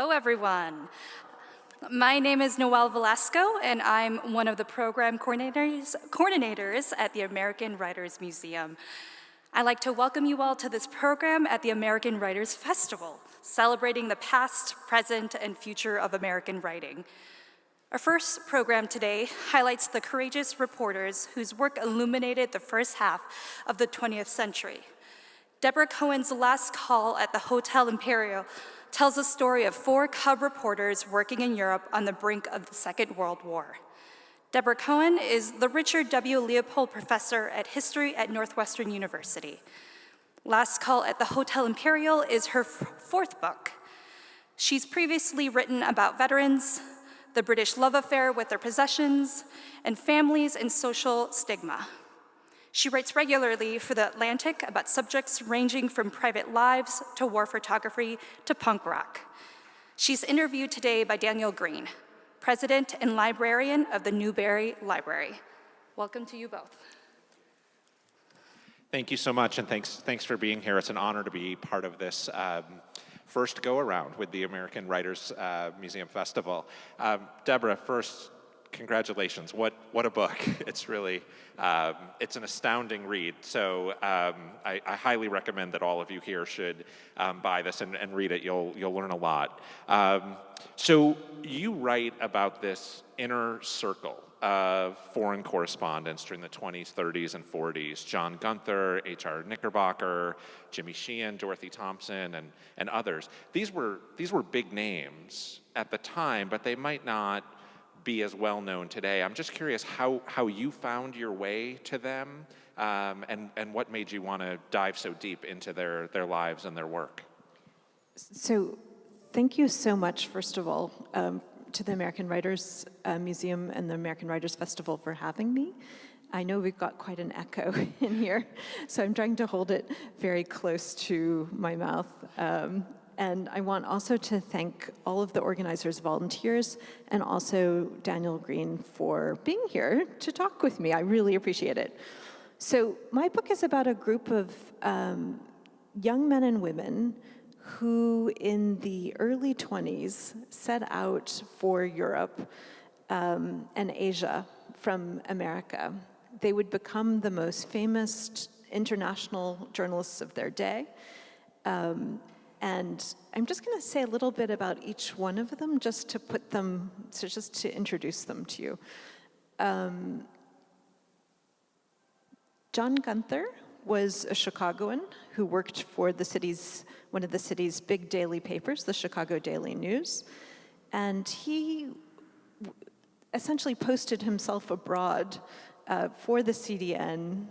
Hello, everyone. My name is Noelle Velasco, and I'm one of the program coordinators at the American Writers Museum. I'd like to welcome you all to this program at the American Writers Festival, celebrating the past, present, and future of American writing. Our first program today highlights the courageous reporters whose work illuminated the first half of the 20th century. Deborah Cohen's Last Call at the Hotel Imperial tells the story of 4 cub reporters working in Europe on the brink of the Second World War. Deborah Cohen is the Richard W. Leopold Professor at History at Northwestern University. Last Call at the Hotel Imperial is her 4th book. She's previously written about veterans, the British love affair with their possessions, and families and social stigma. She writes regularly for The Atlantic about subjects ranging from private lives to war photography to punk rock. She's interviewed today by Daniel Greene, President and Librarian of the Newberry Library. Welcome to you both. Thank you so much, and thanks for being here. It's an honor to be part of this first go-around with the American Writers Museum Festival. Deborah, first, congratulations. What a book. It's really, it's an astounding read. So I highly recommend that all of you here should buy this and read it. You'll learn a lot. So you write about this inner circle of foreign correspondents during the 20s, 30s, and 40s. John Gunther, H.R. Knickerbocker, Jimmy Sheehan, Dorothy Thompson, and others. These were big names at the time, but they might not be as well known today. I'm just curious how you found your way to them, and what made you want to dive so deep into their lives and their work. So thank you so much, first of all, to the American Writers Museum and the American Writers Festival for having me. I know we've got quite an echo in here, so I'm trying to hold it very close to my mouth. And I want also to thank all of the organizers, volunteers, and also Daniel Greene for being here to talk with me. I really appreciate it. So my book is about a group of young men and women who in the early 20s set out for Europe and Asia from America. They would become the most famous international journalists of their day. And I'm just going to say a little bit about each one of them just to introduce them to you. John Gunther was a Chicagoan who worked for one of the city's big daily papers, the Chicago Daily News. And he essentially posted himself abroad for the CDN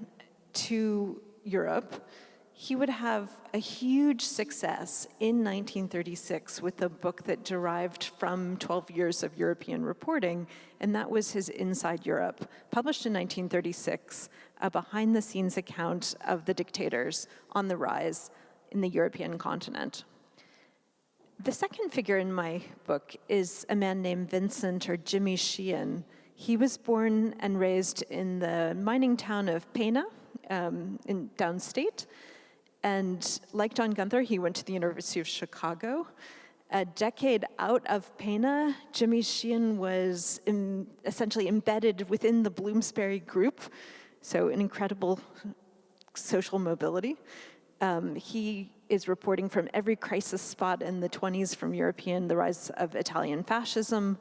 to Europe. He would have a huge success in 1936 with a book that derived from 12 years of European reporting, and that was his Inside Europe, published in 1936, a behind-the-scenes account of the dictators on the rise in the European continent. The second figure in my book is a man named Vincent or Jimmy Sheehan. He was born and raised in the mining town of Pena in downstate. And like John Gunther, he went to the University of Chicago. A decade out of Pena, Jimmy Sheehan was essentially embedded within the Bloomsbury group, so an incredible social mobility. He is reporting from every crisis spot in the 20s, from the rise of Italian fascism,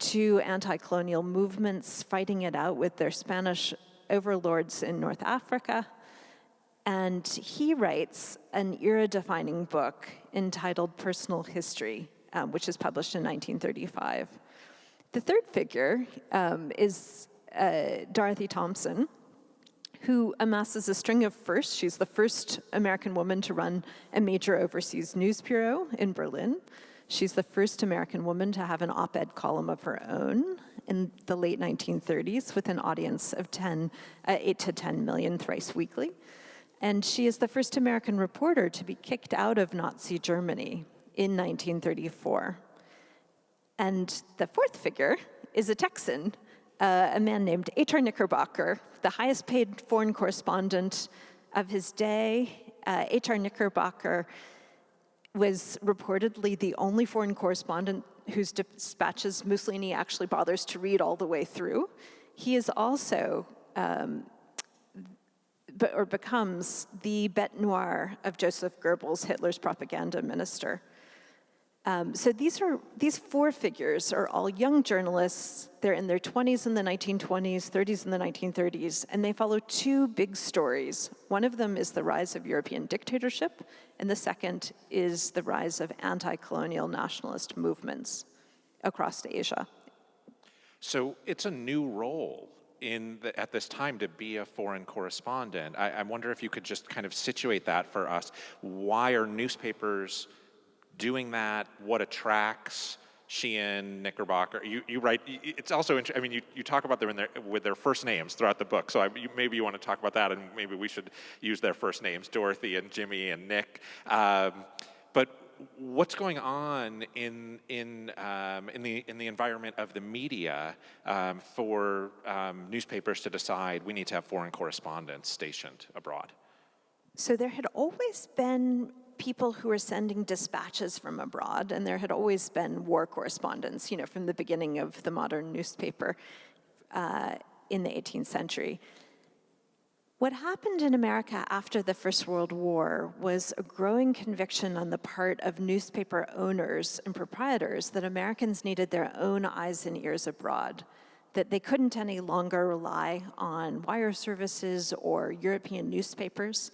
to anti-colonial movements fighting it out with their Spanish overlords in North Africa. And he writes an era-defining book entitled Personal History, which is published in 1935. The third figure is Dorothy Thompson, who amasses a string of firsts. She's the first American woman to run a major overseas news bureau in Berlin. She's the first American woman to have an op-ed column of her own in the late 1930s with an audience of 8 to 10 million thrice weekly. And she is the first American reporter to be kicked out of Nazi Germany in 1934. And the fourth figure is a Texan, a man named H.R. Knickerbocker, the highest paid foreign correspondent of his day. H.R. Knickerbocker was reportedly the only foreign correspondent whose dispatches Mussolini actually bothers to read all the way through. He is also, becomes the bête noire of Joseph Goebbels, Hitler's propaganda minister. So these four figures are all young journalists. They're in their 20s in the 1920s, 30s in the 1930s, and they follow two big stories. One of them is the rise of European dictatorship, and the second is the rise of anti-colonial nationalist movements across Asia. So it's a new role at this time to be a foreign correspondent. I wonder if you could just kind of situate that for us. Why are newspapers doing that? What attracts Sheehan, Knickerbocker? You write, it's also interesting, I mean, you talk about them with their first names throughout the book, so maybe you want to talk about that, and maybe we should use their first names, Dorothy and Jimmy and Nick. But what's going on in the environment of the media for newspapers to decide we need to have foreign correspondents stationed abroad? So there had always been people who were sending dispatches from abroad, and there had always been war correspondents, from the beginning of the modern newspaper in the 18th century. What happened in America after the First World War was a growing conviction on the part of newspaper owners and proprietors that Americans needed their own eyes and ears abroad, that they couldn't any longer rely on wire services or European newspapers,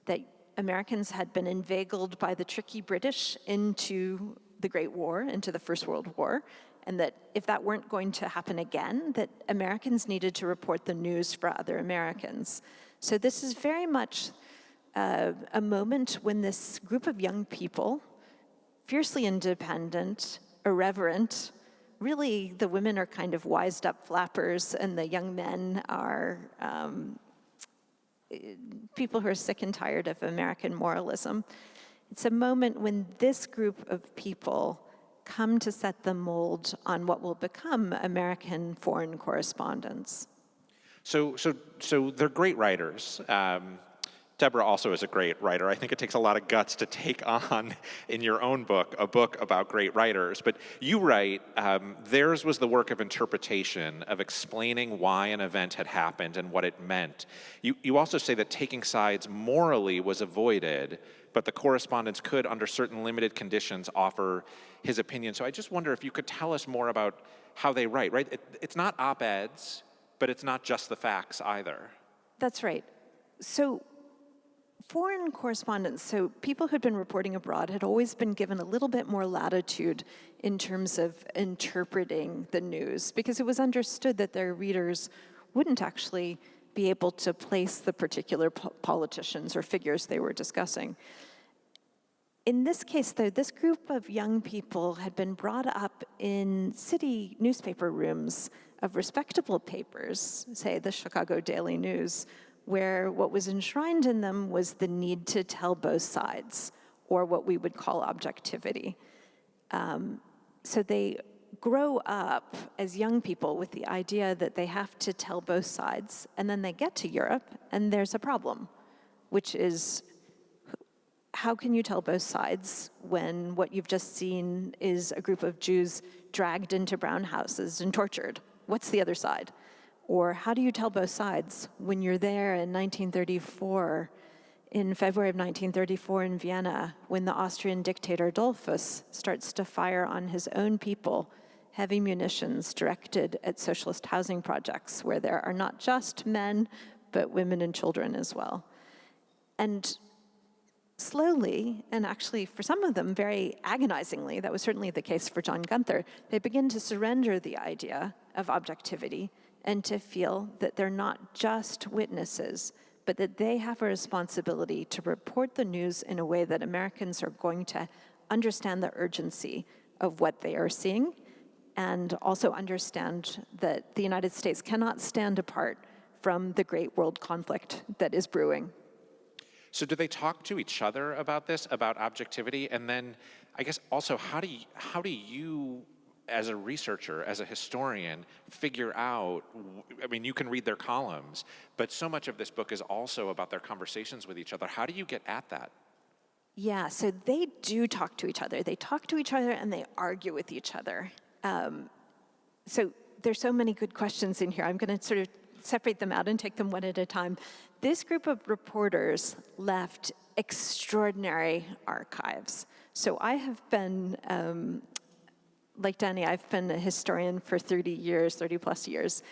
that Americans had been inveigled by the tricky British into the Great War, into the First World War, and that if that weren't going to happen again, that Americans needed to report the news for other Americans. So this is very much a moment when this group of young people, fiercely independent, irreverent, really the women are kind of wised up flappers and the young men are people who are sick and tired of American moralism. It's a moment when this group of people come to set the mold on what will become American foreign correspondents. So they're great writers. Deborah also is a great writer. I think it takes a lot of guts to take on, in your own book, a book about great writers. But you write, theirs was the work of interpretation, of explaining why an event had happened and what it meant. You also say that taking sides morally was avoided, but the correspondents could, under certain limited conditions, offer his opinion. So I just wonder if you could tell us more about how they write, right? It's not op-eds, but it's not just the facts either. That's right. So foreign correspondents, so people who'd been reporting abroad, had always been given a little bit more latitude in terms of interpreting the news, because it was understood that their readers wouldn't actually be able to place the particular politicians or figures they were discussing. In this case, though, this group of young people had been brought up in city newspaper rooms of respectable papers, say the Chicago Daily News, where what was enshrined in them was the need to tell both sides, or what we would call objectivity. So they grow up as young people with the idea that they have to tell both sides, and then they get to Europe, and there's a problem, which is, how can you tell both sides when what you've just seen is a group of Jews dragged into brown houses and tortured? What's the other side? Or how do you tell both sides when you're there in 1934, in February of 1934 in Vienna, when the Austrian dictator Dollfuss starts to fire on his own people heavy munitions directed at socialist housing projects where there are not just men, but women and children as well. And slowly, and actually for some of them very agonizingly, that was certainly the case for John Gunther, they begin to surrender the idea of objectivity and to feel that they're not just witnesses, but that they have a responsibility to report the news in a way that Americans are going to understand the urgency of what they are seeing, and also understand that the United States cannot stand apart from the great world conflict that is brewing. So do they talk to each other about this, about objectivity? And then, I guess also, how do you as a researcher, as a historian, figure out, I mean, you can read their columns, but so much of this book is also about their conversations with each other. How do you get at that? Yeah, so they do talk to each other. They talk to each other and they argue with each other. So there's so many good questions in here. I'm going to sort of separate them out and take them one at a time. This group of reporters left extraordinary archives. So I have been, like Danny, I've been a historian for 30 years, 30 plus years,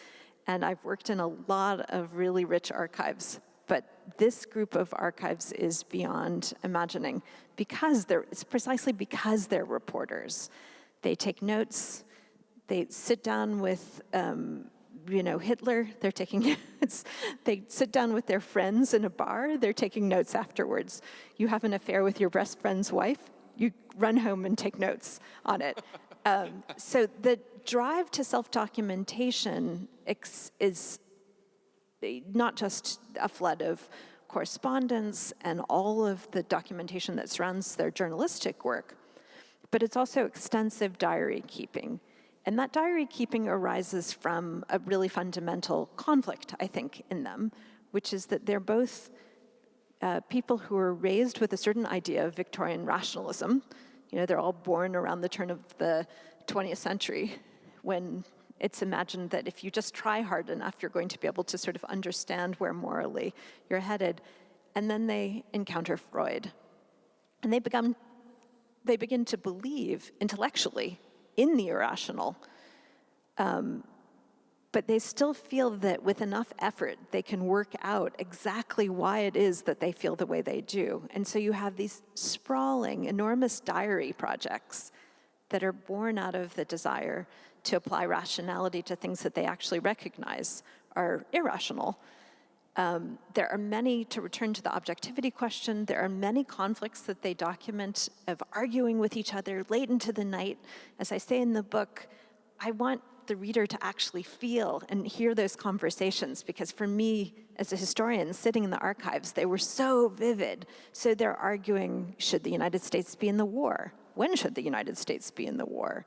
and I've worked in a lot of really rich archives. But this group of archives is beyond imagining it's precisely because they're reporters. They take notes, they sit down with Hitler, they're taking notes. They sit down with their friends in a bar, they're taking notes afterwards. You have an affair with your best friend's wife, you run home and take notes on it. So the drive to self-documentation is not just a flood of correspondence and all of the documentation that surrounds their journalistic work, but it's also extensive diary keeping. And that diary keeping arises from a really fundamental conflict, I think, in them, which is that they're both people who are raised with a certain idea of Victorian rationalism. They're all born around the turn of the 20th century, when it's imagined that if you just try hard enough, you're going to be able to sort of understand where morally you're headed. And then they encounter Freud. And they begin to believe intellectually in the irrational, but they still feel that with enough effort, they can work out exactly why it is that they feel the way they do. And so you have these sprawling, enormous diary projects that are born out of the desire to apply rationality to things that they actually recognize are irrational. There are many, to return to the objectivity question, there are many conflicts that they document of arguing with each other late into the night. As I say in the book, I want the reader to actually feel and hear those conversations, because for me, as a historian sitting in the archives, they were so vivid. So they're arguing, should the United States be in the war? When should the United States be in the war?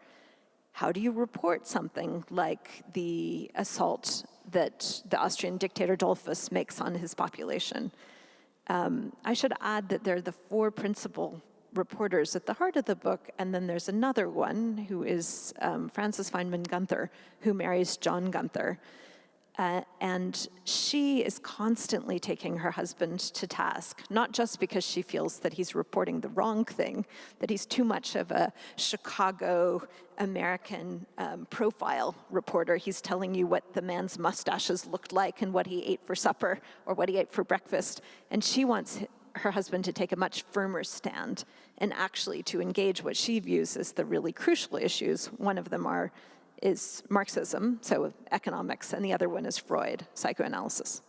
How do you report something like the assault that the Austrian dictator Dollfuss makes on his population? I should add that there are the four principal reporters at the heart of the book, and then there's another one who is Frances Feynman Gunther, who marries John Gunther. And she is constantly taking her husband to task, not just because she feels that he's reporting the wrong thing, that he's too much of a Chicago American profile reporter. He's telling you what the man's mustaches looked like and what he ate for supper or what he ate for breakfast. And she wants her husband to take a much firmer stand and actually to engage what she views as the really crucial issues. One of them is Marxism, so economics, and the other one is Freud, psychoanalysis.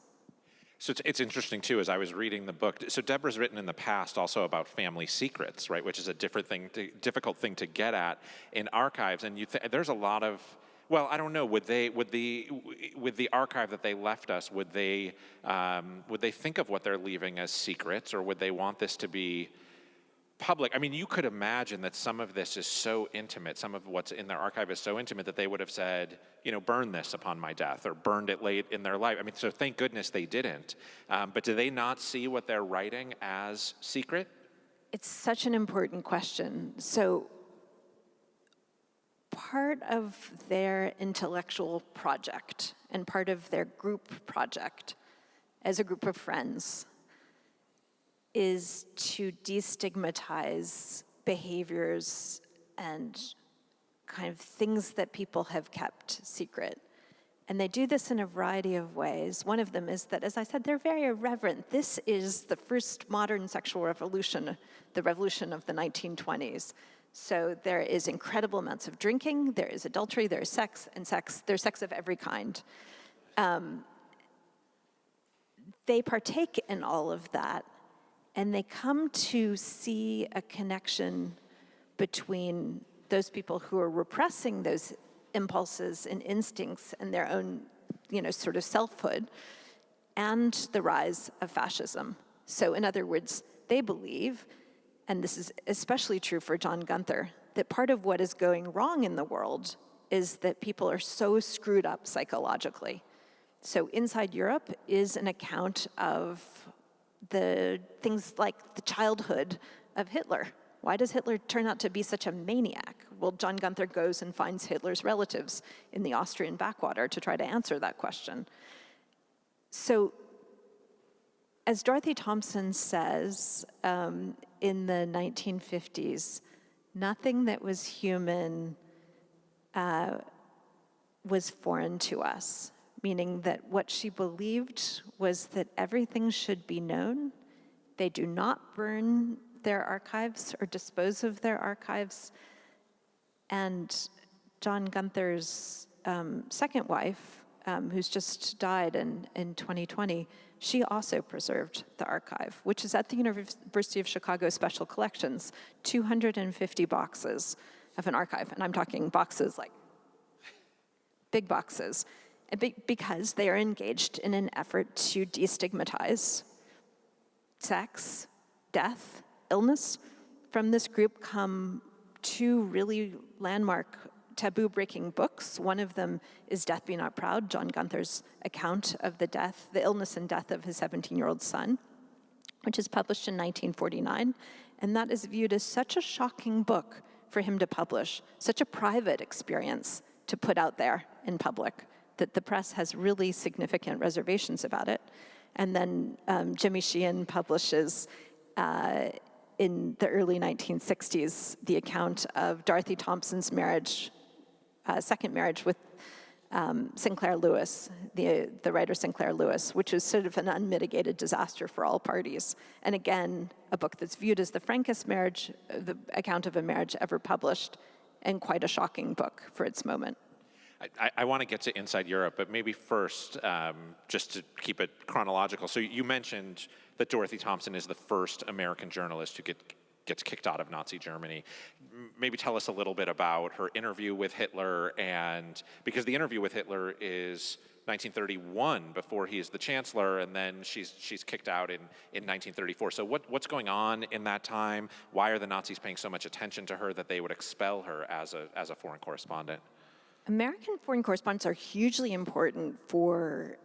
So it's interesting, too, as I was reading the book. So Deborah's written in the past also about family secrets, right, which is a difficult thing to get at in archives. And there's a lot of, well, I don't know, with the archive that they left us, would they think of what they're leaving as secrets, or would they want this to be public? I mean, you could imagine that some of this is so intimate, some of what's in their archive is so intimate that they would have said, burn this upon my death, or burned it late in their life. I mean, so thank goodness they didn't. But do they not see what they're writing as secret? It's such an important question. So part of their intellectual project and part of their group project as a group of friends is to destigmatize behaviors and kind of things that people have kept secret. And they do this in a variety of ways. One of them is that, as I said, they're very irreverent. This is the first modern sexual revolution, the revolution of the 1920s. So there is incredible amounts of drinking, there is adultery, there is sex, and there's sex of every kind. They partake in all of that, and they come to see a connection between those people who are repressing those impulses and instincts and their own, sort of selfhood, and the rise of fascism. So in other words, they believe, and this is especially true for John Gunther, that part of what is going wrong in the world is that people are so screwed up psychologically. So Inside Europe is an account of the things like the childhood of Hitler? Why does Hitler turn out to be such a maniac? Well, John Gunther goes and finds Hitler's relatives in the Austrian backwater to try to answer that question. So, as Dorothy Thompson says in the 1950s, nothing that was human was foreign to us, meaning that what she believed was that everything should be known. They do not burn their archives or dispose of their archives. And John Gunther's second wife, who's just died in 2020, she also preserved the archive, which is at the University of Chicago Special Collections, 250 boxes of an archive. And I'm talking boxes like big boxes, because they are engaged in an effort to destigmatize sex, death, illness. From this group come two really landmark taboo-breaking books. One of them is Death Be Not Proud, John Gunther's account of the illness and death of his 17-year-old son, which is published in 1949. And that is viewed as such a shocking book for him to publish, such a private experience to put out there in public, that the press has really significant reservations about it. And then Jimmy Sheehan publishes in the early 1960s the account of Dorothy Thompson's marriage, second marriage with Sinclair Lewis, the writer Sinclair Lewis, which was sort of an unmitigated disaster for all parties. And again, a book that's viewed as the frankest marriage, the account of a marriage ever published, and quite a shocking book for its moment. I want to get to Inside Europe, but maybe first, just to keep it chronological. So you mentioned that Dorothy Thompson is the first American journalist who gets kicked out of Nazi Germany. Maybe tell us a little bit about her interview with Hitler, and because the interview with Hitler is 1931, before he is the chancellor, and then she's kicked out in 1934. So what's going on in that time? Why are the Nazis paying so much attention to her that they would expel her as a foreign correspondent? American foreign correspondents are hugely important for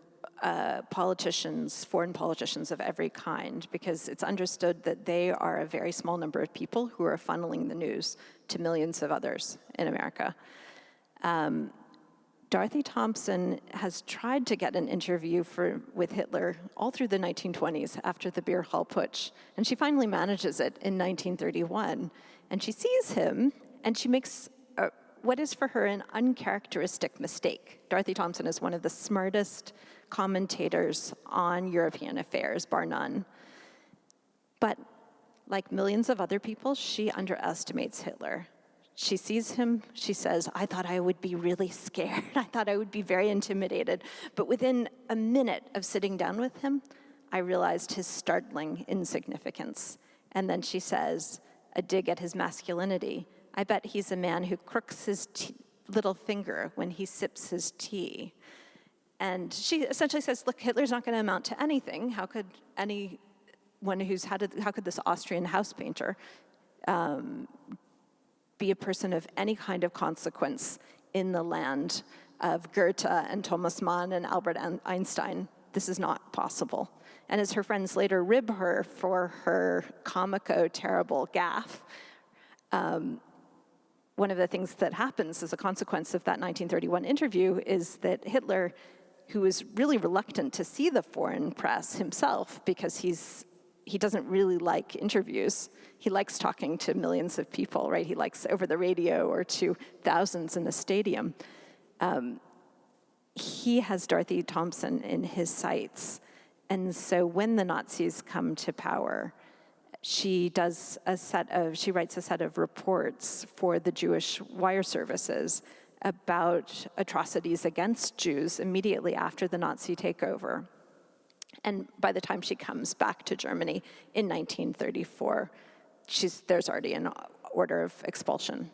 foreign politicians of every kind, because it's understood that they are a very small number of people who are funneling the news to millions of others in America. Dorothy Thompson has tried to get an interview with Hitler all through the 1920s after the Beer Hall Putsch, and she finally manages it in 1931. And she sees him, and she makes what is for her an uncharacteristic mistake. Dorothy Thompson is one of the smartest commentators on European affairs, bar none. But like millions of other people, she underestimates Hitler. She sees him, she says, I thought I would be really scared. I thought I would be very intimidated. But within a minute of sitting down with him, I realized his startling insignificance. And then she says, a dig at his masculinity. I bet he's a man who crooks his little finger when he sips his tea. And she essentially says, look, Hitler's not going to amount to anything. How could how could this Austrian house painter be a person of any kind of consequence in the land of Goethe and Thomas Mann and Albert Einstein? This is not possible. And as her friends later rib her for her comico terrible gaffe, one of the things that happens as a consequence of that 1931 interview is that Hitler, who is really reluctant to see the foreign press himself because he doesn't really like interviews. He likes talking to millions of people, right? He likes over the radio or to thousands in a stadium. He has Dorothy Thompson in his sights. And so when the Nazis come to power, she writes a set of reports for the Jewish wire services about atrocities against Jews immediately after the Nazi takeover. And by the time she comes back to Germany in 1934, there's already an order of expulsion.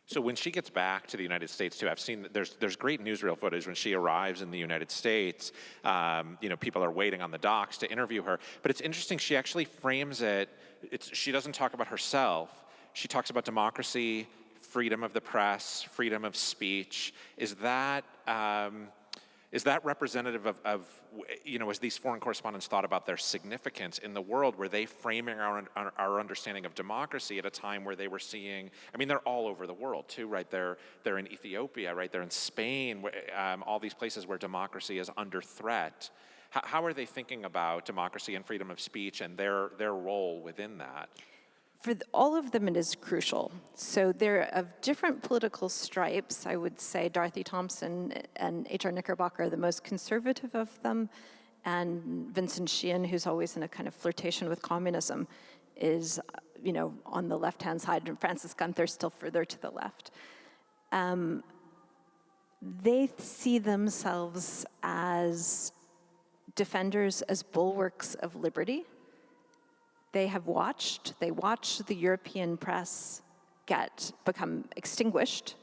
So when she gets back to the United States, too, I've seen that there's great newsreel footage when she arrives in the United States. People are waiting on the docks to interview her. But it's interesting, she actually frames it, she doesn't talk about herself. She talks about democracy, freedom of the press, freedom of speech. Is that, Is that representative of, as these foreign correspondents thought about their significance in the world, were they framing our understanding of democracy at a time where they were seeing, they're all over the world too, right? They're in Ethiopia, right? They're in Spain, all these places where democracy is under threat. How are they thinking about democracy and freedom of speech and their role within that? For all of them, it is crucial. So they're of different political stripes. I would say Dorothy Thompson and H.R. Knickerbocker are the most conservative of them, and Vincent Sheehan, who's always in a kind of flirtation with communism, is, on the left-hand side, and Francis Gunther still further to the left. They see themselves as defenders, as bulwarks of liberty. They watched the European press become extinguished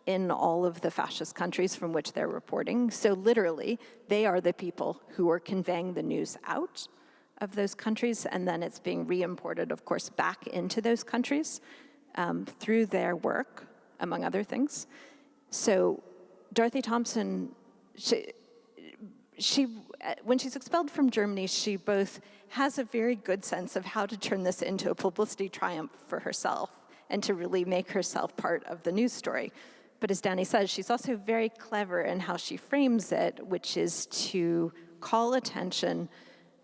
in all of the fascist countries from which they're reporting. So literally, they are the people who are conveying the news out of those countries, and then it's being re-imported, of course, back into those countries through their work, among other things. So Dorothy Thompson, she when she's expelled from Germany, she both has a very good sense of how to turn this into a publicity triumph for herself and to really make herself part of the news story. But as Danny says, she's also very clever in how she frames it, which is to call attention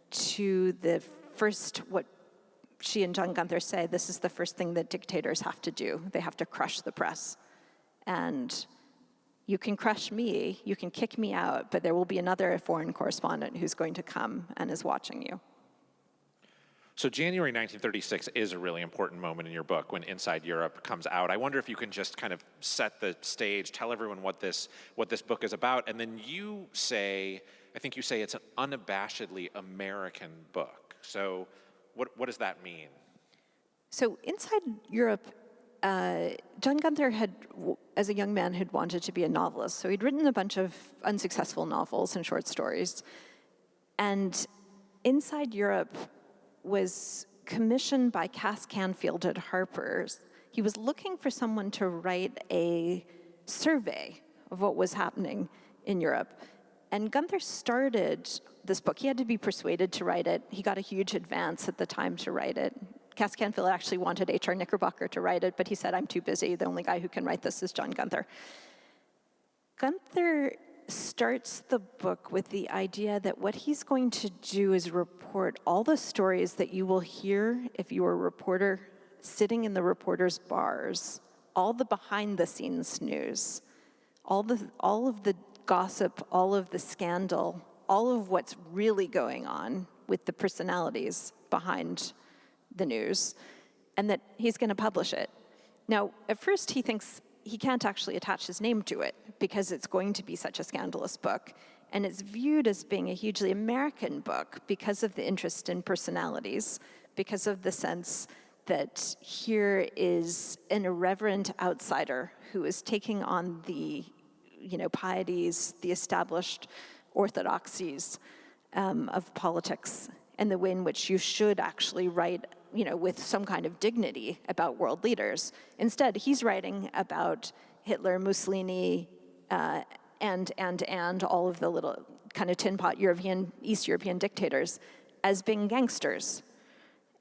to the first, what she and John Gunther say, this is the first thing that dictators have to do. They have to crush the press. And you can crush me, you can kick me out, but there will be another foreign correspondent who's going to come and is watching you. So January 1936 is a really important moment in your book when Inside Europe comes out. I wonder if you can just kind of set the stage, tell everyone what this book is about, and then I think you say it's an unabashedly American book. So what does that mean? So Inside Europe, John Gunther as a young man, had wanted to be a novelist. So he'd written a bunch of unsuccessful novels and short stories. And Inside Europe was commissioned by Cass Canfield at Harper's. He was looking for someone to write a survey of what was happening in Europe. And Gunther started this book. He had to be persuaded to write it. He got a huge advance at the time to write it. Cass Canfield actually wanted H.R. Knickerbocker to write it, but he said, I'm too busy. The only guy who can write this is John Gunther. Gunther starts the book with the idea that what he's going to do is report all the stories that you will hear if you were a reporter sitting in the reporters' bars, all the behind-the-scenes news, all of the gossip, all of the scandal, all of what's really going on with the personalities behind the news, and that he's going to publish it. Now, at first he thinks he can't actually attach his name to it because it's going to be such a scandalous book, and it's viewed as being a hugely American book because of the interest in personalities, because of the sense that here is an irreverent outsider who is taking on the pieties, the established orthodoxies of politics, and the way in which you should actually write with some kind of dignity about world leaders. Instead, he's writing about Hitler, Mussolini, and all of the little kind of tin pot East European dictators as being gangsters.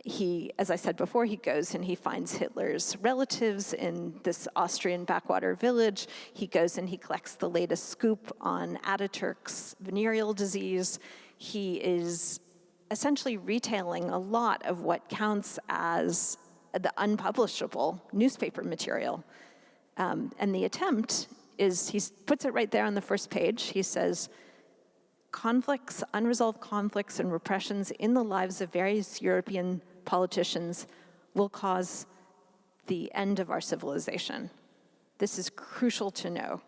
He, as I said before, he goes and he finds Hitler's relatives in this Austrian backwater village. He goes and he collects the latest scoop on Ataturk's venereal disease. He is essentially retailing a lot of what counts as the unpublishable newspaper material. And the attempt is, he puts it right there on the first page. He says, unresolved conflicts and repressions in the lives of various European politicians will cause the end of our civilization. This is crucial to know.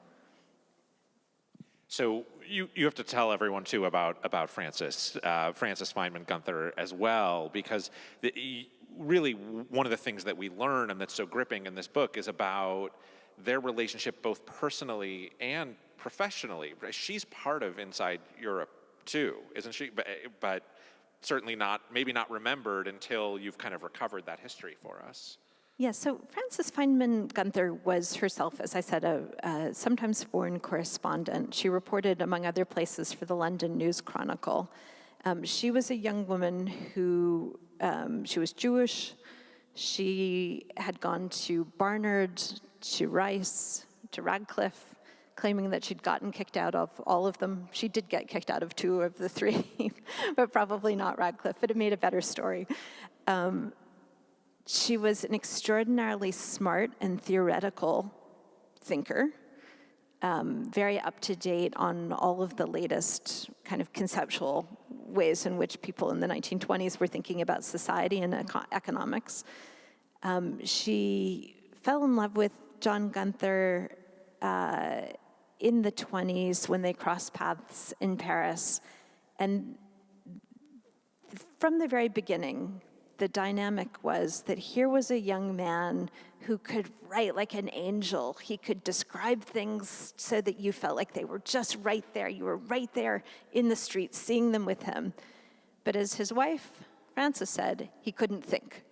So you have to tell everyone too about Francis Feynman Gunther as well, because really one of the things that we learn and that's so gripping in this book is about their relationship both personally and professionally. She's part of Inside Europe too, isn't she? But certainly maybe not remembered until you've kind of recovered that history for us. Yeah, so Frances Feynman Gunther was herself, as I said, a sometimes foreign correspondent. She reported, among other places, for the London News Chronicle. She was a young woman who, she was Jewish. She had gone to Barnard, to Rice, to Radcliffe, claiming that she'd gotten kicked out of all of them. She did get kicked out of 2 of the 3, but probably not Radcliffe, but it made a better story. She was an extraordinarily smart and theoretical thinker, very up-to-date on all of the latest kind of conceptual ways in which people in the 1920s were thinking about society and economics. She fell in love with John Gunther in the 20s when they crossed paths in Paris. And from the very beginning, the dynamic was that here was a young man who could write like an angel. He could describe things so that you felt like they were just right there. You were right there in the street, seeing them with him. But as his wife, Frances, said, he couldn't think.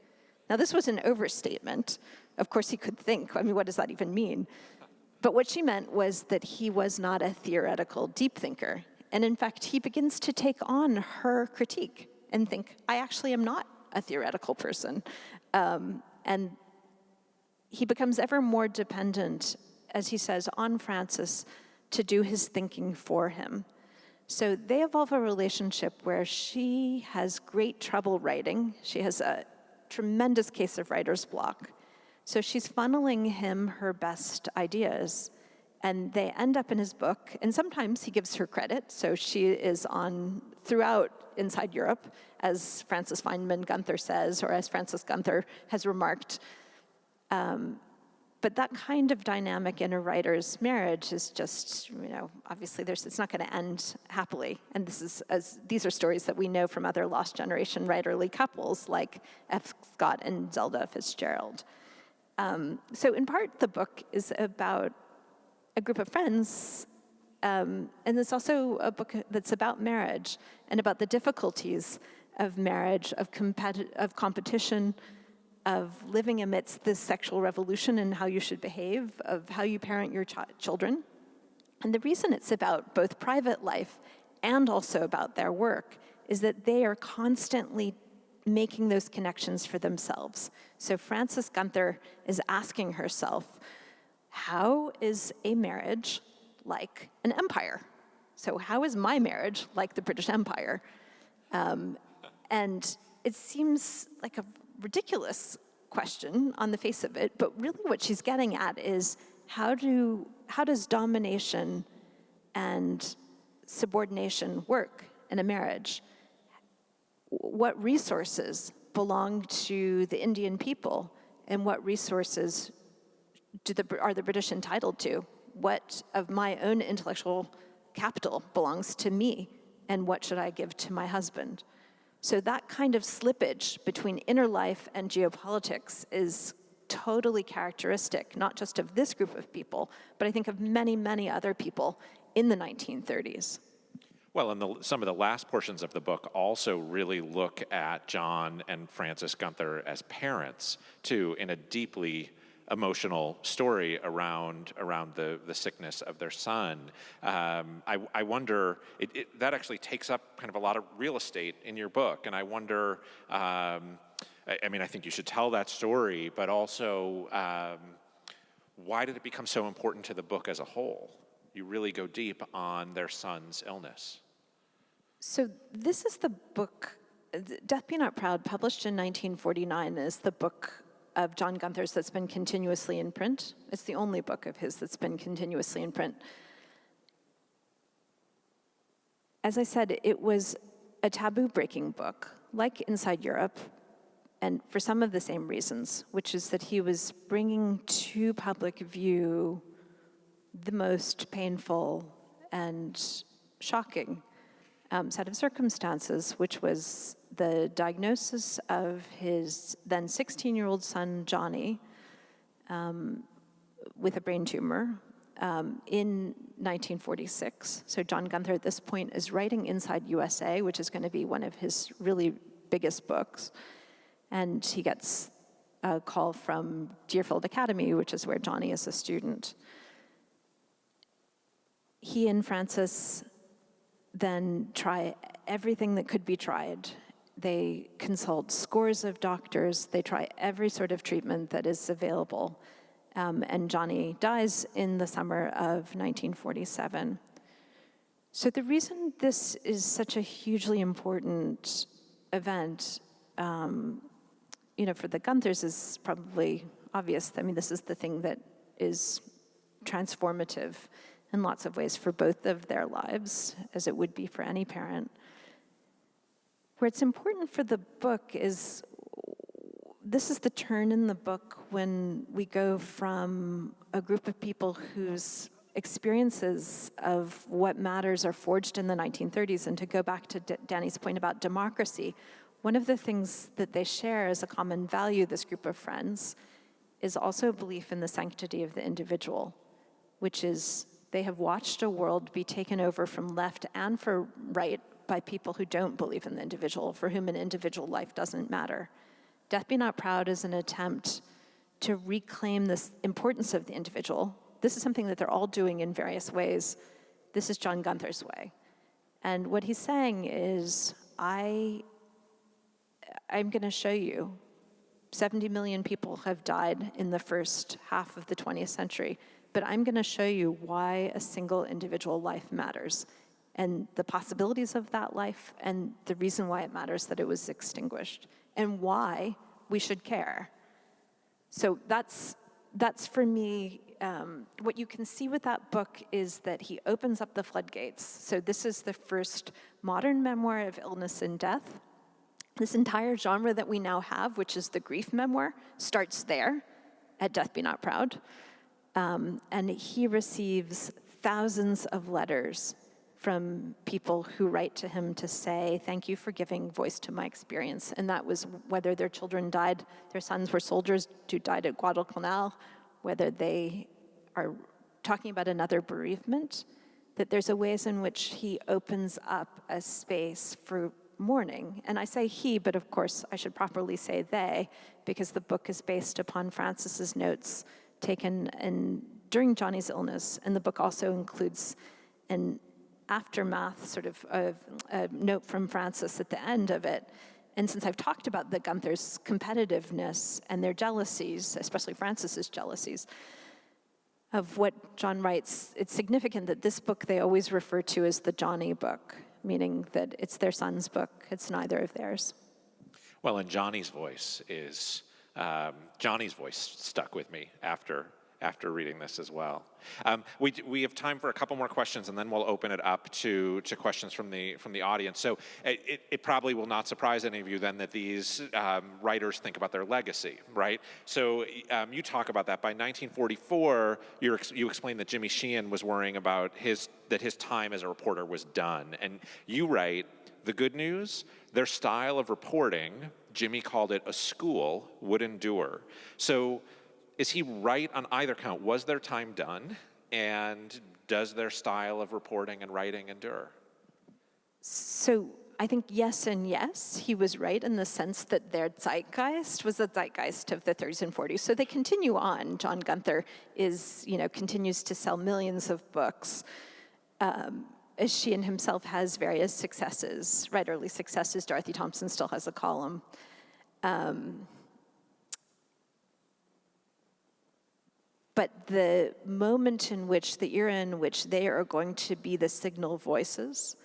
Now, this was an overstatement. Of course, he could think. I mean, what does that even mean? But what she meant was that he was not a theoretical deep thinker. And in fact, he begins to take on her critique and think, I actually am not a theoretical person. And he becomes ever more dependent, as he says, on Frances to do his thinking for him. So they evolve a relationship where she has great trouble writing. She has a tremendous case of writer's block. So she's funneling him her best ideas, and they end up in his book, and sometimes he gives her credit. So she is on throughout Inside Europe, as Frances Feynman Gunther says, or as Frances Gunther has remarked. But that kind of dynamic in a writer's marriage is just, obviously it's not going to end happily. And these are stories that we know from other lost generation writerly couples like F. Scott and Zelda Fitzgerald. So in part, the book is about a group of friends, and it's also a book that's about marriage and about the difficulties of marriage, of competition, of living amidst this sexual revolution and how you should behave, of how you parent your children. And the reason it's about both private life and also about their work is that they are constantly making those connections for themselves. So Frances Gunther is asking herself, how is a marriage like an empire? So how is my marriage like the British Empire? And it seems like a ridiculous question on the face of it, but really what she's getting at is how does domination and subordination work in a marriage? What resources belong to the Indian people, and what resources are the British entitled to? What of my own intellectual capital belongs to me, and what should I give to my husband? So that kind of slippage between inner life and geopolitics is totally characteristic, not just of this group of people, but I think of many, many other people in the 1930s. Well, and some of the last portions of the book also really look at John and Frances Gunther as parents, too, in a deeply emotional story around the sickness of their son. I wonder, that actually takes up kind of a lot of real estate in your book, and I wonder, I think you should tell that story, but also, why did it become so important to the book as a whole? You really go deep on their son's illness. So this is the book, Death Be Not Proud, published in 1949, is the book of John Gunther's that's been continuously in print. It's the only book of his that's been continuously in print. As I said, it was a taboo-breaking book, like Inside Europe, and for some of the same reasons, which is that he was bringing to public view the most painful and shocking set of circumstances, which was the diagnosis of his then 16-year-old son, Johnny, with a brain tumor in 1946. So John Gunther at this point is writing Inside USA, which is going to be one of his really biggest books. And he gets a call from Deerfield Academy, which is where Johnny is a student. He and Frances then try everything that could be tried. They consult scores of doctors. They try every sort of treatment that is available. And Johnny dies in the summer of 1947. So the reason this is such a hugely important event, for the Gunthers is probably obvious. I mean, this is the thing that is transformative in lots of ways for both of their lives, as it would be for any parent. Where it's important for the book is, this is the turn in the book when we go from a group of people whose experiences of what matters are forged in the 1930s, and to go back to Danny's point about democracy, one of the things that they share as a common value, this group of friends, is also a belief in the sanctity of the individual, which is they have watched a world be taken over from left and for right by people who don't believe in the individual, for whom an individual life doesn't matter. Death Be Not Proud is an attempt to reclaim this importance of the individual. This is something that they're all doing in various ways. This is John Gunther's way. And what he's saying is, I'm going to show you 70 million people have died in the first half of the 20th century, but I'm going to show you why a single individual life matters, and the possibilities of that life, and the reason why it matters that it was extinguished, and why we should care. So that's for me, what you can see with that book is that he opens up the floodgates. So this is the first modern memoir of illness and death. This entire genre that we now have, which is the grief memoir, starts there at Death Be Not Proud. And he receives thousands of letters from people who write to him to say, thank you for giving voice to my experience. And that was whether their children died, their sons were soldiers who died at Guadalcanal, whether they are talking about another bereavement, that there's a ways in which he opens up a space for mourning. And I say he, but of course I should properly say they, because the book is based upon Frances's notes taken during Johnny's illness. And the book also includes an aftermath, sort of a note from Frances at the end of it. And since I've talked about the Gunthers' competitiveness and their jealousies, especially Frances's jealousies, of what John writes, it's significant that this book they always refer to as the Johnny book, meaning that it's their son's book, it's neither of theirs. Well, and Johnny's voice stuck with me after reading this as well. We have time for a couple more questions, and then we'll open it up to questions from the audience. So it probably will not surprise any of you then that these writers think about their legacy, right? So you talk about that. By 1944, you explain that Jimmy Sheehan was worrying about that his time as a reporter was done, and you write, the good news, their style of reporting, Jimmy called it a school, would endure. So is he right on either count? Was their time done? And does their style of reporting and writing endure? So I think yes and yes. He was right in the sense that their zeitgeist was the zeitgeist of the 30s and 40s. So they continue on. John Gunther continues to sell millions of books. Sheehan himself has various successes, writerly successes. Dorothy Thompson still has a column. But the moment in which, the era in which they are going to be the signal voices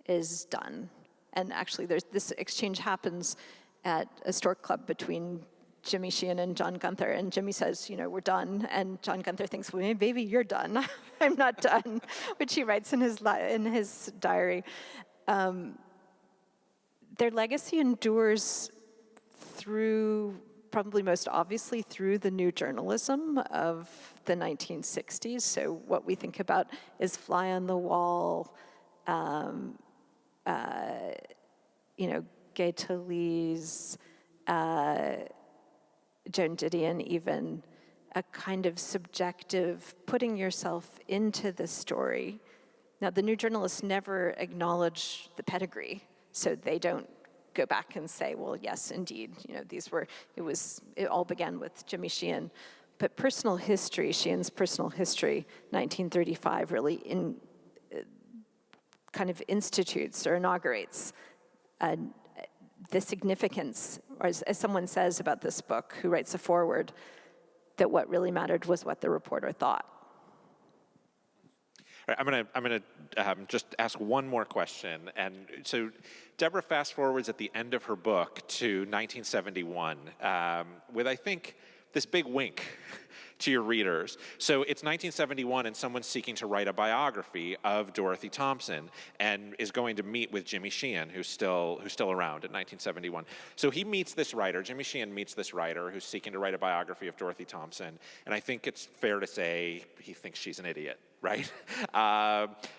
is done. And actually, this exchange happens at a stork club between Jimmy Sheehan and John Gunther. And Jimmy says, we're done. And John Gunther thinks, well, baby, you're done. I'm not done, which he writes in his diary. Their legacy endures through, probably most obviously, through the new journalism of the 1960s. So what we think about is Fly on the Wall, Gay Talese, Joan Didion even, a kind of subjective putting yourself into the story. Now, the new journalists never acknowledge the pedigree, so they don't go back and say, well, yes, indeed, it all began with Jimmy Sheehan. But personal history, Sheehan's personal history, 1935, really kind of institutes or inaugurates the significance, or as someone says about this book, who writes a foreword, that what really mattered was what the reporter thought. All right, I'm gonna just ask one more question. And so Deborah fast forwards at the end of her book to 1971 with, I think, this big wink to your readers. So it's 1971 and someone's seeking to write a biography of Dorothy Thompson and is going to meet with Jimmy Sheehan, who's still around in 1971. So he meets this writer, Jimmy Sheehan meets this writer who's seeking to write a biography of Dorothy Thompson. And I think it's fair to say he thinks she's an idiot, right?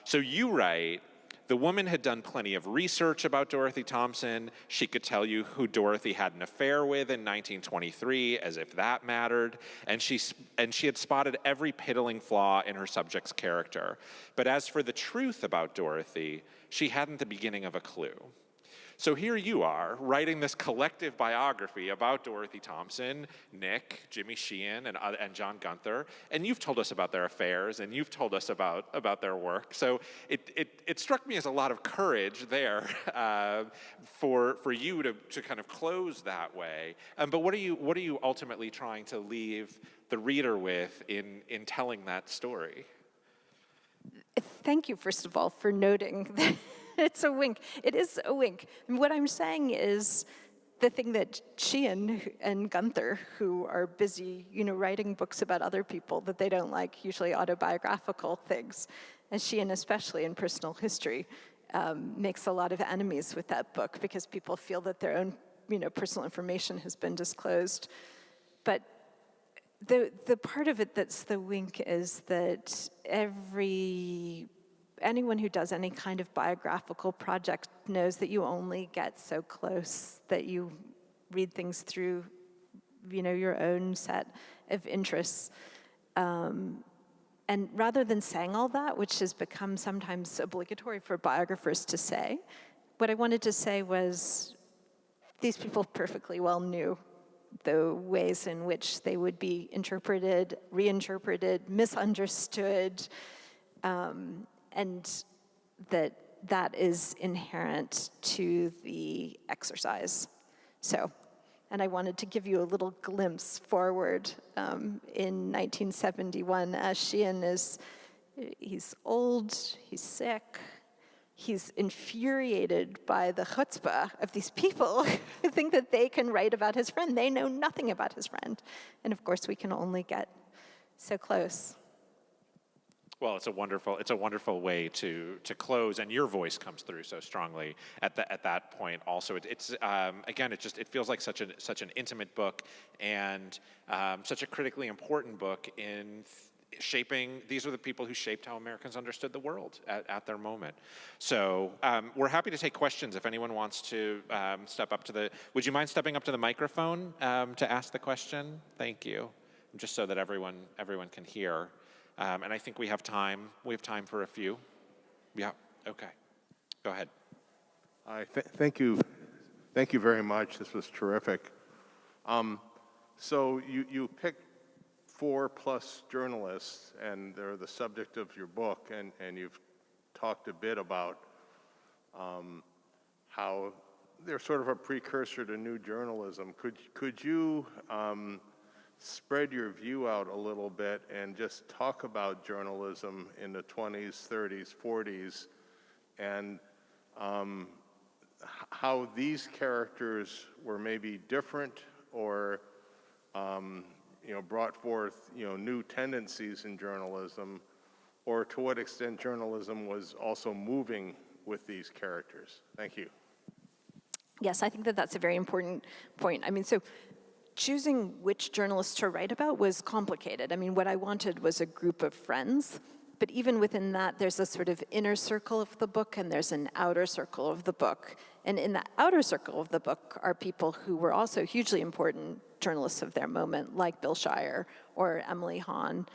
So you write, the woman had done plenty of research about Dorothy Thompson. She could tell you who Dorothy had an affair with in 1923, as if that mattered. And she had spotted every piddling flaw in her subject's character. But as for the truth about Dorothy, she hadn't the beginning of a clue. So here you are, writing this collective biography about Dorothy Thompson, Nick, Jimmy Sheehan, and John Gunther, and you've told us about their affairs, and you've told us about their work. So it struck me as a lot of courage there for you to kind of close that way. But what are you ultimately trying to leave the reader with in telling that story? Thank you, first of all, for noting that it's a wink. It is a wink. And what I'm saying is the thing that Sheehan and Gunther, who are busy, writing books about other people that they don't like, usually autobiographical things, and Sheehan especially in personal history, makes a lot of enemies with that book because people feel that their own, personal information has been disclosed. But the part of it that's the wink is that anyone who does any kind of biographical project knows that you only get so close, that you read things through, your own set of interests. And rather than saying all that, which has become sometimes obligatory for biographers to say, what I wanted to say was these people perfectly well knew the ways in which they would be interpreted, reinterpreted, misunderstood, and that is inherent to the exercise. So, and I wanted to give you a little glimpse forward in 1971 as Sheehan he's old, he's sick, he's infuriated by the chutzpah of these people who think that they can write about his friend. They know nothing about his friend. And of course, we can only get so close. Well, it's a wonderful way to close, and your voice comes through so strongly at that point. Also, it feels like such an intimate book and such a critically important book in shaping. These are the people who shaped how Americans understood the world at their moment. So we're happy to take questions if anyone wants to step up to the. Would you mind stepping up to the microphone to ask the question? Thank you, just so that everyone can hear. And I think we have time. We have time for a few. Yeah. Okay. Go ahead. Thank you. Thank you very much. This was terrific. So you picked 4+ journalists, and they're the subject of your book, and you've talked a bit about how they're sort of a precursor to new journalism. Could you spread your view out a little bit and just talk about journalism in the 20s, 30s, 40s, and how these characters were maybe different or brought forth new tendencies in journalism, or to what extent journalism was also moving with these characters? Thank you. Yes, I think that that's a very important point. I mean, so choosing which journalists to write about was complicated. I mean, what I wanted was a group of friends, but even within that, there's a sort of inner circle of the book and there's an outer circle of the book. And in the outer circle of the book are people who were also hugely important journalists of their moment, like Bill Shire or Emily Hahn.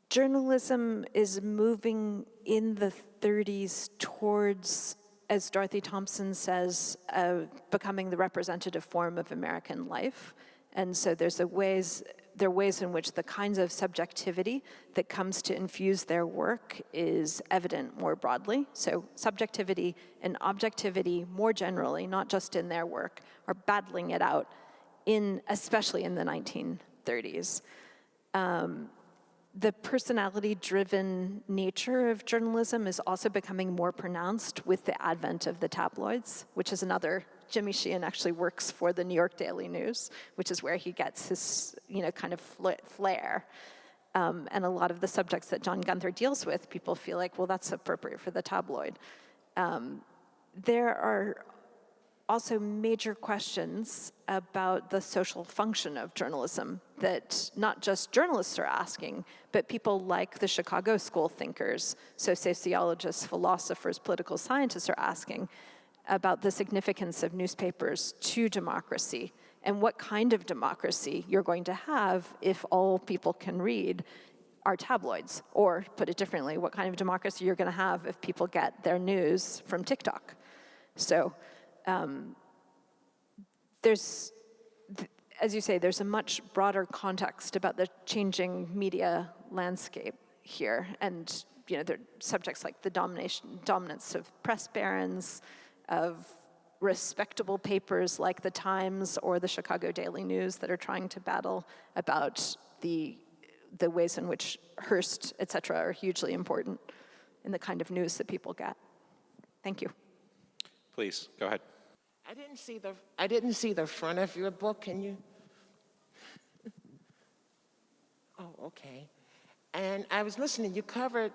Journalism is moving in the 30s towards as Dorothy Thompson says, becoming the representative form of American life. And so there are ways in which the kinds of subjectivity that comes to infuse their work is evident more broadly. So subjectivity and objectivity more generally, not just in their work, are battling it out, especially in the 1930s. The personality-driven nature of journalism is also becoming more pronounced with the advent of the tabloids, which is another. Jimmy Sheehan actually works for the New York Daily News, which is where he gets his, kind of flair. And a lot of the subjects that John Gunther deals with, people feel like, well, that's appropriate for the tabloid. There are also major questions about the social function of journalism that not just journalists are asking, but people like the Chicago School thinkers, so sociologists, philosophers, political scientists are asking about the significance of newspapers to democracy and what kind of democracy you're going to have if all people can read are tabloids, or put it differently, what kind of democracy you're going to have if people get their news from TikTok. So there's, as you say, there's a much broader context about the changing media landscape here. And there are subjects like the dominance of press barons, of respectable papers like the Times or the Chicago Daily News that are trying to battle about the ways in which Hearst, et cetera, are hugely important in the kind of news that people get. Thank you. Please, go ahead. I didn't see the front of your book. Can you? Oh, okay. And I was listening. You covered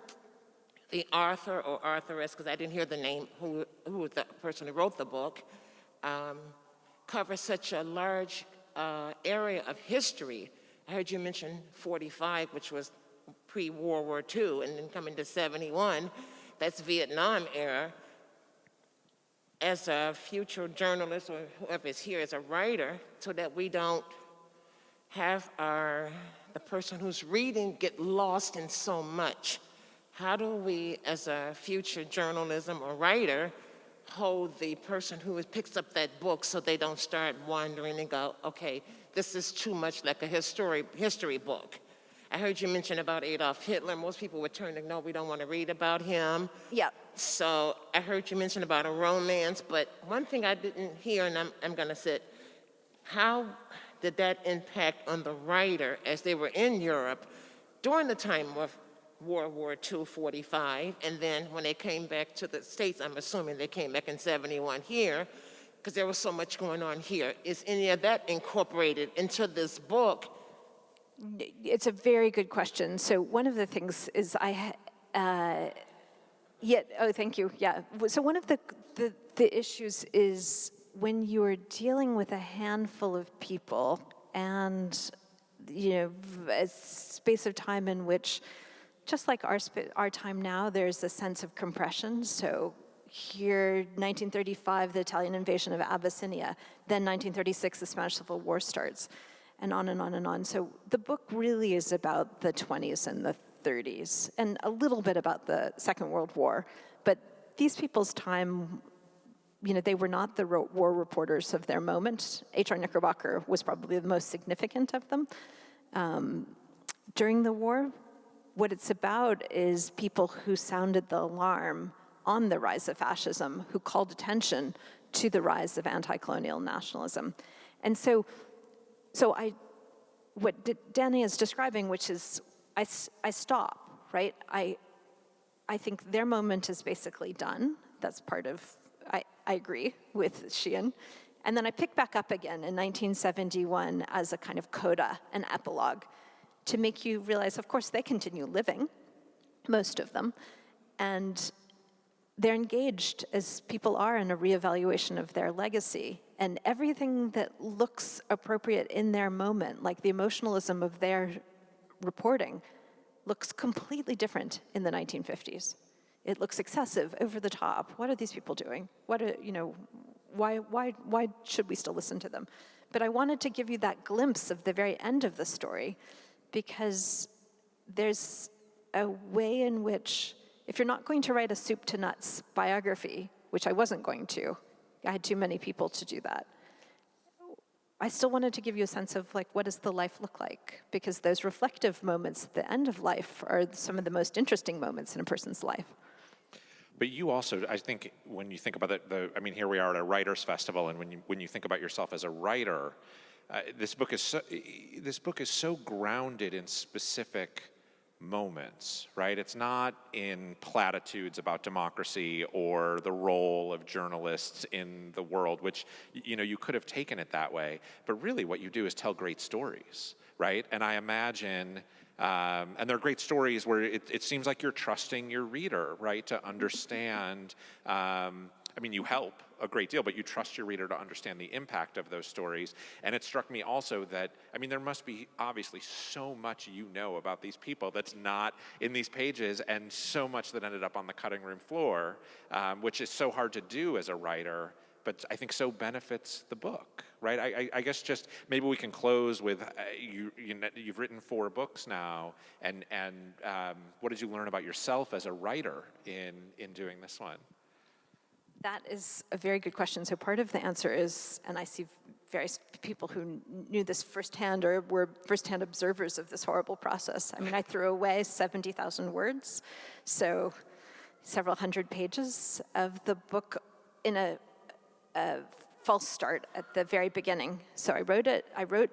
the author or authoress, because I didn't hear the name, who the person who wrote the book, covers such a large area of history. I heard you mention 45, which was pre-World War II, and then coming to 71, that's Vietnam era. As a future journalist, or whoever is here as a writer, so that we don't have the person who's reading get lost in so much. How do we, as a future journalism or writer, hold the person who picks up that book so they don't start wandering and go, okay, this is too much like a history book? I heard you mention about Adolf Hitler. Most people would turn to, no, we don't want to read about him. Yeah. So I heard you mention about a romance, but one thing I didn't hear, and I'm going to sit, how did that impact on the writer as they were in Europe during the time of World War II, 45, and then when they came back to the States, I'm assuming they came back in 71 here, because there was so much going on here. Is any of that incorporated into this book? It's a very good question. So one of the things is thank you, yeah. So one of the issues is when you're dealing with a handful of people and, a space of time in which, just like our time now, there's a sense of compression. So here, 1935, the Italian invasion of Abyssinia, then 1936, the Spanish Civil War starts, and on and on and on. So the book really is about the 20s and the 30s, and a little bit about the Second World War. But these people's time, they were not the war reporters of their moment. H.R. Knickerbocker was probably the most significant of them. During the war, what it's about is people who sounded the alarm on the rise of fascism, who called attention to the rise of anti-colonial nationalism. And so what Danny is describing, which is, I stop, right? I think their moment is basically done. That's part of, I agree with Sheehan. And then I pick back up again in 1971 as a kind of coda, an epilogue, to make you realize, of course, they continue living, most of them, and they're engaged, as people are, in a reevaluation of their legacy. And everything that looks appropriate in their moment, like the emotionalism of their reporting, looks completely different in the 1950s. It looks excessive, over the top. What are these people doing? Why should we still listen to them? But I wanted to give you that glimpse of the very end of the story, because there's a way in which, if you're not going to write a soup to nuts biography, which I wasn't going to. I had too many people to do that. I still wanted to give you a sense of like, what does the life look like? Because those reflective moments at the end of life are some of the most interesting moments in a person's life. But you also, I think, when you think about I mean, here we are at a writers' festival, and when you think about yourself as a writer, this book is so grounded in specific moments, right? It's not in platitudes about democracy or the role of journalists in the world, which, you know, you could have taken it that way. But really what you do is tell great stories, right? And I imagine, and they're great stories where it seems like you're trusting your reader, right, to understand. I mean, you help a great deal, but you trust your reader to understand the impact of those stories. And it struck me also that, I mean, there must be obviously so much you know about these people that's not in these pages, and so much that ended up on the cutting room floor, which is so hard to do as a writer, but I think so benefits the book, right? I guess just maybe we can close with, you've written 4 books now, and what did you learn about yourself as a writer in doing this one? That is a very good question. So part of the answer is, and I see various people who knew this firsthand or were firsthand observers of this horrible process. I mean, I threw away 70,000 words, so several hundred pages of the book in a false start at the very beginning. So I wrote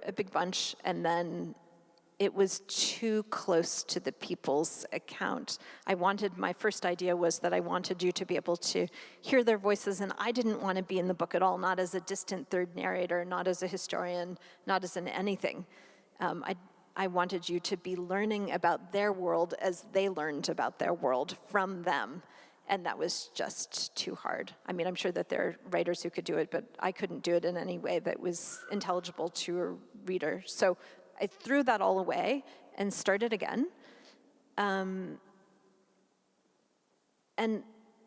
a big bunch, and then it was too close to the people's account. My first idea was that I wanted you to be able to hear their voices, and I didn't want to be in the book at all, not as a distant third narrator, not as a historian, not as an anything. I wanted you to be learning about their world as they learned about their world from them, and that was just too hard. I mean, I'm sure that there are writers who could do it, but I couldn't do it in any way that was intelligible to a reader. So I threw that all away and started again. And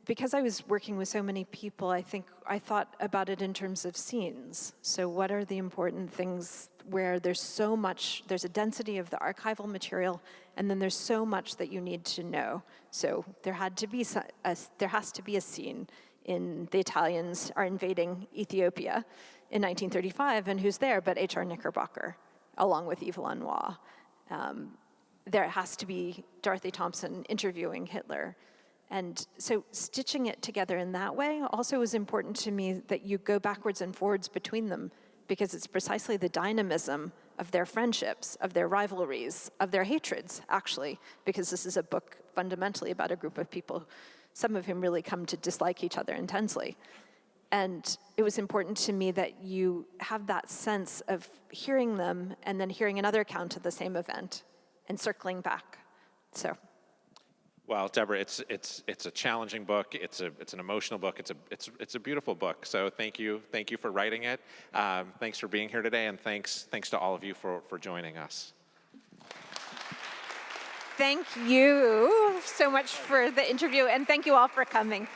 because I was working with so many people, I think I thought about it in terms of scenes. So what are the important things where there's so much, there's a density of the archival material, and then there's so much that you need to know. So there has to be a scene in the Italians are invading Ethiopia in 1935, and who's there but H.R. Knickerbocker, along with Yves Lanois. There has to be Dorothy Thompson interviewing Hitler. And so stitching it together in that way also was important to me, that you go backwards and forwards between them, because it's precisely the dynamism of their friendships, of their rivalries, of their hatreds, actually, because this is a book fundamentally about a group of people, some of whom really come to dislike each other intensely. And it was important to me that you have that sense of hearing them and then hearing another account of the same event and circling back. So. Well, Deborah, it's a challenging book. It's an emotional book. It's a beautiful book. So thank you for writing it. Thanks for being here today, and thanks to all of you for joining us. Thank you so much for the interview, and thank you all for coming.